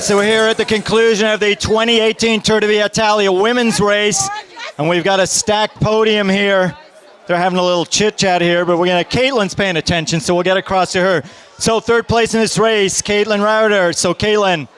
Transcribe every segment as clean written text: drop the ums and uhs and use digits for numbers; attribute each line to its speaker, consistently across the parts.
Speaker 1: right, so we're here at the conclusion of the 2018 Tour de Italia women's race, and we've got a stacked podium here. They're having a little chit-chat here, but Kaitlyn's paying attention, so we'll get across to her. So third place in this race, Kaitlyn Rauwerda. So Kaitlyn,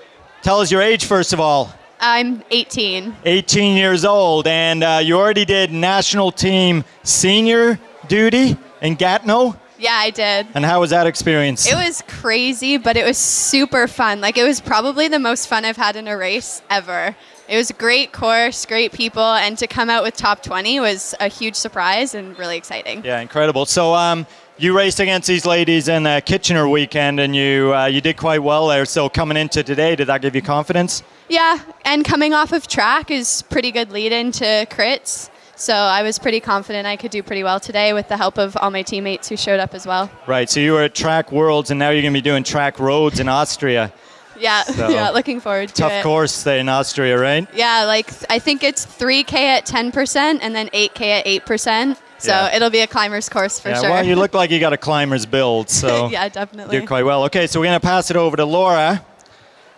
Speaker 1: tell us your age first of all.
Speaker 2: I'm 18.
Speaker 1: 18 years old, and you already did national team senior duty in Gatineau?
Speaker 2: Yeah, I did.
Speaker 1: And how was that experience?
Speaker 2: It was crazy, but it was super fun. Like, it was probably the most fun I've had in a race ever. It was a great course, great people, and to come out with top 20 was a huge surprise and really exciting.
Speaker 1: Yeah, incredible. So you raced against these ladies in the Kitchener weekend, and you did quite well there. So coming into today, did that give you confidence?
Speaker 2: Yeah, and coming off of track is pretty good lead into crits. So I was pretty confident I could do pretty well today with the help of all my teammates who showed up as well.
Speaker 1: Right, so you were at Track Worlds, and now you're going to be doing Track Roads in Austria.
Speaker 2: Yeah,
Speaker 1: so,
Speaker 2: yeah, looking forward to it.
Speaker 1: Tough course in Austria, right?
Speaker 2: Yeah, like I think it's 3K at 10% and then 8K at 8%. So it'll be a climber's course for sure.
Speaker 1: Well, you look like you got a climber's build, so
Speaker 2: yeah, definitely.
Speaker 1: did quite well. Okay, so we're going to pass it over to Laura.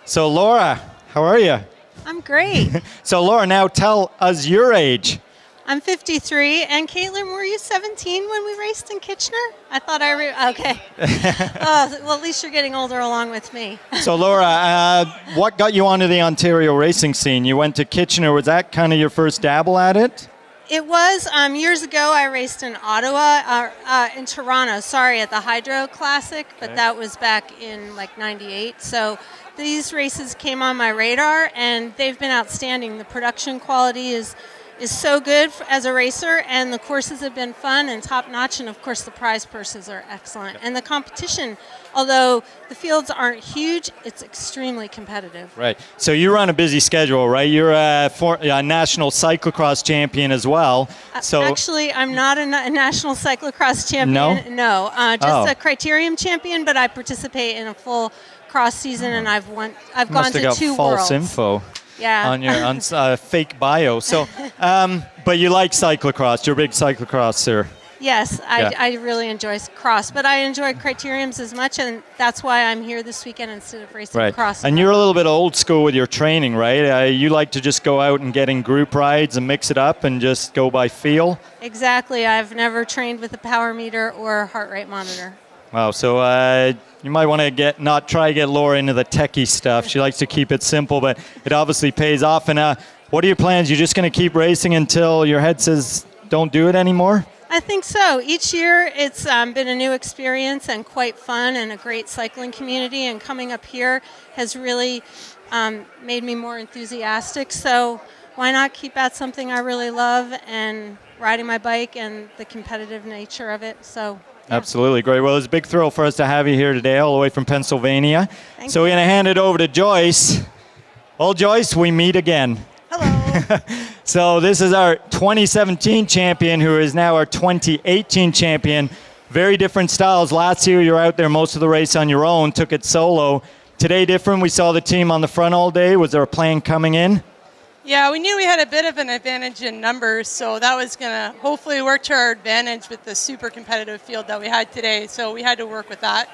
Speaker 1: So Laura, how are you?
Speaker 3: I'm great.
Speaker 1: So Laura, now tell us your age.
Speaker 3: I'm 53, and Kaitlyn, were you 17 when we raced in Kitchener? I thought okay. Well, at least you're getting older along with me.
Speaker 1: So Laura, what got you onto the Ontario racing scene? You went to Kitchener. Was that kind of your first dabble at it?
Speaker 3: It was years ago. I raced in Ottawa, in Toronto. Sorry, at the Hydro Classic, but that was back in like '98. So these races came on my radar, and they've been outstanding. The production quality is so good as a racer, and the courses have been fun and top-notch, and of course the prize purses are excellent. And the competition, although the fields aren't huge, it's extremely competitive.
Speaker 1: Right. So you run a busy schedule, right? You're a national cyclocross champion as well. So
Speaker 3: actually, I'm not a national cyclocross champion.
Speaker 1: No?
Speaker 3: No, just a criterium champion, but I participate in a full cross season, and I've gone to 2
Speaker 1: false
Speaker 3: worlds.
Speaker 1: Info.
Speaker 3: Yeah.
Speaker 1: On your fake bio. So, but you like cyclocross. You're a big cyclocrosser.
Speaker 3: Yes, I really enjoy cross, but I enjoy criteriums as much, and that's why I'm here this weekend instead of racing cross.
Speaker 1: And you're a little bit old school with your training, right? You like to just go out and get in group rides and mix it up and just go by feel?
Speaker 3: Exactly. I've never trained with a power meter or heart rate monitor.
Speaker 1: Wow, so you might want to not try to get Laura into the techie stuff. She likes to keep it simple, but it obviously pays off. And what are your plans? You're just going to keep racing until your head says don't do it anymore?
Speaker 3: I think so. Each year it's been a new experience and quite fun, and a great cycling community. And coming up here has really made me more enthusiastic. So why not keep at something I really love, and riding my bike and the competitive nature of it. So. Yeah.
Speaker 1: Absolutely. Great. Well, it's a big thrill for us to have you here today, all the way from Pennsylvania. So we're going to hand it over to Joyce. Well, Joyce, we meet again.
Speaker 4: Hello.
Speaker 1: So this is our 2017 champion, who is now our 2018 champion. Very different styles. Last year, you were out there most of the race on your own, took it solo. Today, different. We saw the team on the front all day. Was there a plan coming in?
Speaker 4: Yeah, we knew we had a bit of an advantage in numbers, so that was going to hopefully work to our advantage with the super competitive field that we had today. So we had to work with that.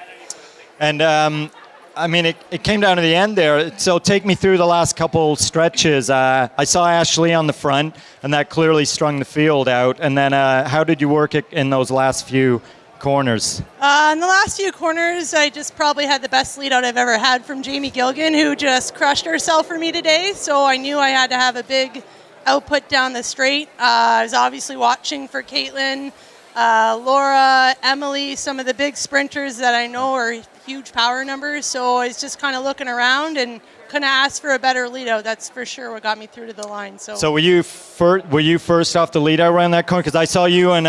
Speaker 1: And, I mean, it came down to the end there. So take me through the last couple stretches. I saw Ashley on the front, and that clearly strung the field out. And then how did you work it in those last few corners?
Speaker 4: In the last few corners, I just probably had the best lead out I've ever had from Jamie Gilgan, who just crushed herself for me today. So I knew I had to have a big output down the straight. I was obviously watching for Kaitlyn, Laura, Emily, some of the big sprinters that I know are huge power numbers. So I was just kind of looking around and couldn't ask for a better lead out. That's for sure what got me through to the line. So
Speaker 1: were you first off the lead out around that corner? Because I saw you and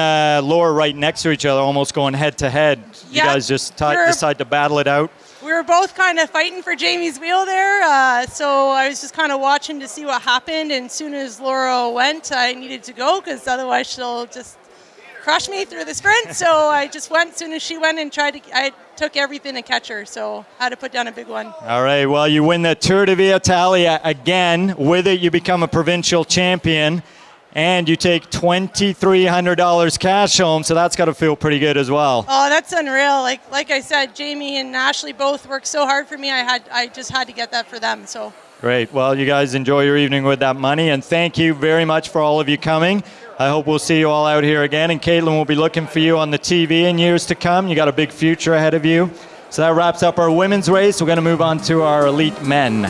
Speaker 1: Laura right next to each other, almost going head to head. You guys just decide to battle it out?
Speaker 4: We were both kind of fighting for Jamie's wheel there. So I was just kind of watching to see what happened. And as soon as Laura went, I needed to go, because otherwise she'll just crush me through the sprint. So I just went as soon as she went and I took everything to catch her. So I had to put down a big one.
Speaker 1: All right. Well, you win the Tour de Italia again. With it, you become a provincial champion. and you take $2,300 cash home, so that's got to feel pretty good as well.
Speaker 4: Oh, that's unreal. Like I said, Jamie and Ashley both worked so hard for me. I just had to get that for them. So
Speaker 1: Great. Well, you guys enjoy your evening with that money, and thank you very much for all of you coming. I hope we'll see you all out here again, and Kaitlyn will be looking for you on the TV in years to come. You got a big future ahead of you. So that wraps up our women's race. We're going to move on to our elite men.